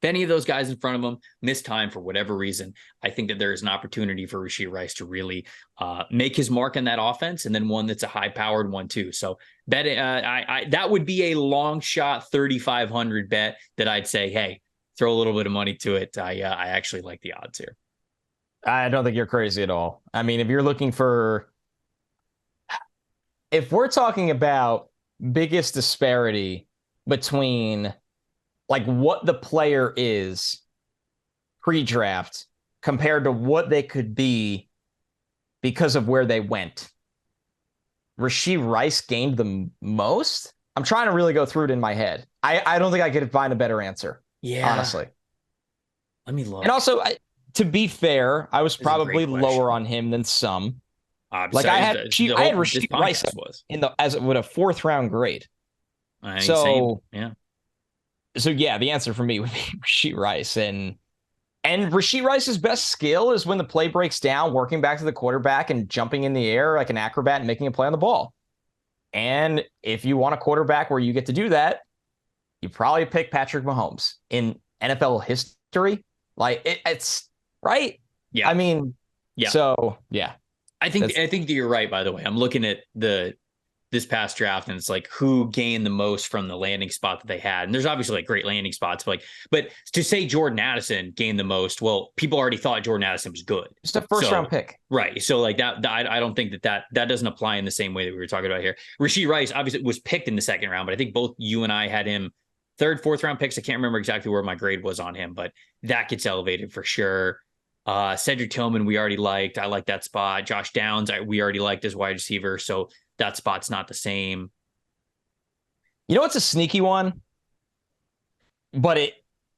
Speaker 1: If any of those guys in front of him miss time for whatever reason, I think that there is an opportunity for Rashee Rice to really make his mark in that offense, and then one that's a high-powered one too. So that would be a long shot 3,500 bet that I'd say, hey, throw a little bit of money to it. I actually like the odds here.
Speaker 2: I don't think you're crazy at all. I mean, if you're looking for, if we're talking about biggest disparity between like what the player is pre-draft compared to what they could be because of where they went, Rashee Rice gained the most. I'm trying to really go through it in my head. I don't think I could find a better answer. Yeah, honestly.
Speaker 1: Let me look.
Speaker 2: And also, to be fair, I was probably lower on him than some. Like I had Rashee Rice with a 4th round grade. So yeah. So yeah, the answer for me would be Rashee Rice. And Rashee Rice's best skill is when the play breaks down, working back to the quarterback and jumping in the air like an acrobat and making a play on the ball. And if you want a quarterback where you get to do that, you probably pick Patrick Mahomes in NFL history. Like it's right. Yeah. I mean, yeah. So yeah.
Speaker 1: I think that you're right, by the way. I'm looking at this past draft, and it's like who gained the most from the landing spot that they had. And there's obviously like great landing spots, but to say Jordan Addison gained the most, well, people already thought Jordan Addison was good.
Speaker 2: Just a first round pick.
Speaker 1: Right. So like that I don't think that doesn't apply in the same way that we were talking about here. Rashee Rice obviously was picked in the 2nd round, but I think both you and I had him 3rd, 4th round picks. I can't remember exactly where my grade was on him, but that gets elevated for sure. Cedric Tillman, we already liked. I like that spot. Josh Downs, we already liked as wide receiver. So that spot's not the same.
Speaker 2: You know what's a sneaky one? But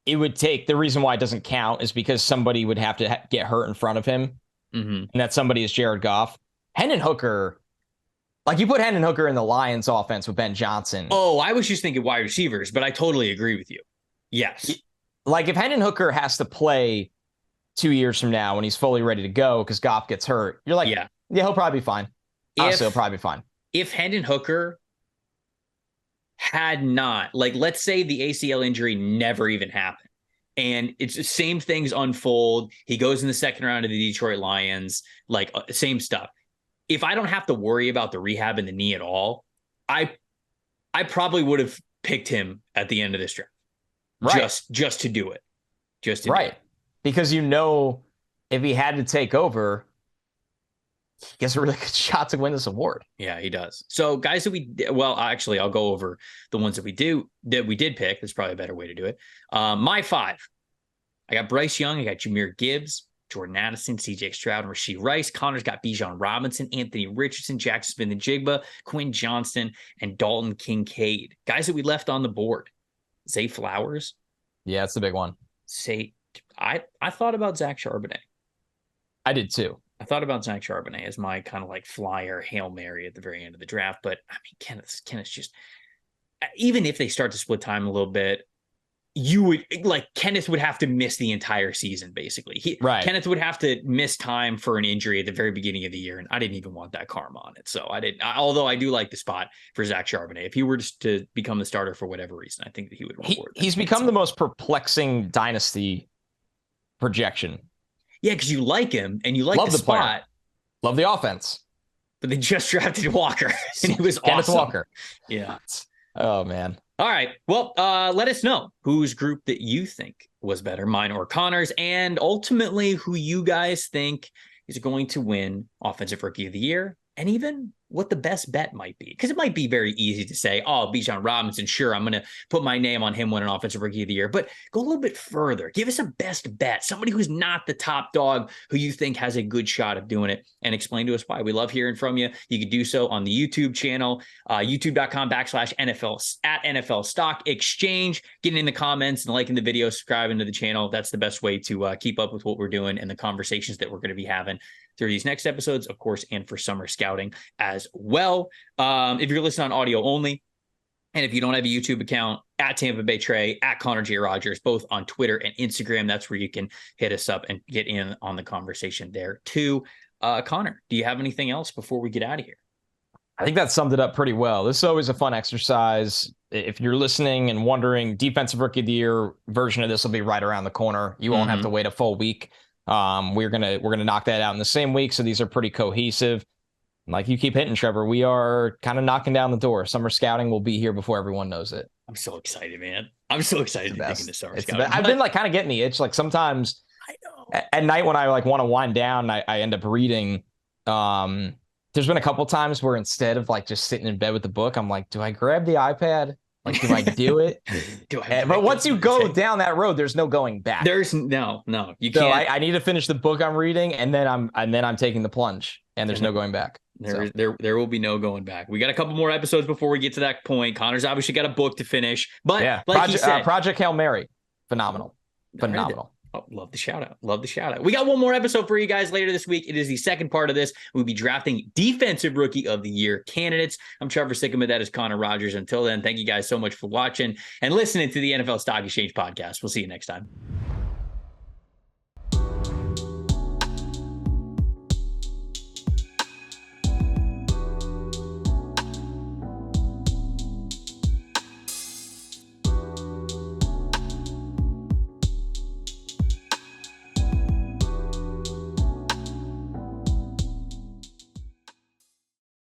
Speaker 2: it would take, the reason why it doesn't count is because somebody would have to get hurt in front of him. Mm-hmm. And that somebody is Jared Goff. Hendon Hooker, like you put Hendon Hooker in the Lions offense with Ben Johnson.
Speaker 1: Oh, I was just thinking wide receivers, but I totally agree with you. Yes.
Speaker 2: Like if Hendon Hooker has to play 2 years from now when he's fully ready to go because Goff gets hurt, you're like, yeah, he'll probably be fine. Honestly, he'll probably be fine.
Speaker 1: If Hendon Hooker had not, like, let's say the ACL injury never even happened, and it's the same things unfold. He goes in the second round of the Detroit Lions, like same stuff. If I don't have to worry about the rehab in the knee at all, I probably would have picked him at the end of this draft.
Speaker 2: Right.
Speaker 1: Just to do it. Just to
Speaker 2: right.
Speaker 1: Do it.
Speaker 2: Because if he had to take over, he has a really good shot to win this award.
Speaker 1: Yeah, he does. So guys actually, I'll go over the ones that we did pick. That's probably a better way to do it. My 5. I got Bryce Young. I got Jahmyr Gibbs, Jordan Addison, CJ Stroud, and Rashee Rice. Connor's got Bijan Robinson, Anthony Richardson, Jackson Smith-Njigba, Quinn Johnston, and Dalton Kincaid. Guys that we left on the board. Zay Flowers.
Speaker 2: Yeah, that's the big one.
Speaker 1: I thought about Zach Charbonnet.
Speaker 2: I did too.
Speaker 1: I thought about Zach Charbonnet as my kind of like flyer Hail Mary at the very end of the draft. But I mean, Kenneth's just, even if they start to split time a little bit, Kenneth would have to miss the entire season, basically. Kenneth would have to miss time for an injury at the very beginning of the year, and I didn't even want that karma on it. So although I do like the spot for Zach Charbonnet. If he were to become the starter for whatever reason, I think that he would want more.
Speaker 2: He's become the most perplexing dynasty projection.
Speaker 1: Yeah, because you like him, and you like the spot. Player.
Speaker 2: Love the offense.
Speaker 1: But they just drafted Walker, and he was
Speaker 2: Kenneth
Speaker 1: awesome.
Speaker 2: Walker.
Speaker 1: Yeah.
Speaker 2: Oh, man.
Speaker 1: All right. Well, let us know whose group that you think was better, mine or Connor's, and ultimately who you guys think is going to win Offensive Rookie of the Year, and even what the best bet might be. Because it might be very easy to say, oh, Bijan Robinson, sure, I'm going to put my name on him winning Offensive Rookie of the Year. But go a little bit further. Give us a best bet, somebody who's not the top dog, who you think has a good shot of doing it, and explain to us why. We love hearing from you. You can do so on the YouTube channel, youtube.com/NFL Stock Exchange. Getting in the comments and liking the video, subscribing to the channel. That's the best way to keep up with what we're doing and the conversations that we're going to be having through these next episodes, of course, and for summer scouting as well. If you're listening on audio only, and if you don't have a YouTube account, at Tampa Bay Trey, at Connor J. Rogers, both on Twitter and Instagram, that's where you can hit us up and get in on the conversation there too. Connor, do you have anything else before we get out of here?
Speaker 2: I think that summed it up pretty well. This is always a fun exercise. If you're listening and wondering, Defensive Rookie of the Year version of this will be right around the corner. You won't have to wait a full week. We're gonna knock that out in the same week, so these are pretty cohesive. Like you keep hitting, Trevor, we are kind of knocking down the door. Summer scouting will be here before everyone knows it.
Speaker 1: I'm so excited, man. I'm so excited to dig into summer scouting.
Speaker 2: I've been like kind of getting the itch. Like sometimes
Speaker 1: I know
Speaker 2: at night when I like want to wind down, I end up reading. There's been a couple times where instead of like just sitting in bed with the book, I'm like, do I grab the iPad? Like, do I do it? But once you go down that road, there's no going back.
Speaker 1: There's no, you
Speaker 2: so
Speaker 1: can't.
Speaker 2: I need to finish the book I'm reading, and then I'm taking the plunge, and there's no going back.
Speaker 1: There will be no going back. We got a couple more episodes before we get to that point. Connor's obviously got a book to finish, but
Speaker 2: yeah,
Speaker 1: like he said,
Speaker 2: Project Hail Mary, phenomenal.
Speaker 1: Oh, love the shout out. Love the shout out. We got one more episode for you guys later this week. It is the second part of this. We'll be drafting Defensive Rookie of the Year candidates. I'm Trevor Sikkema. That is Connor Rogers. Until then, thank you guys so much for watching and listening to the NFL Stock Exchange podcast. We'll see you next time.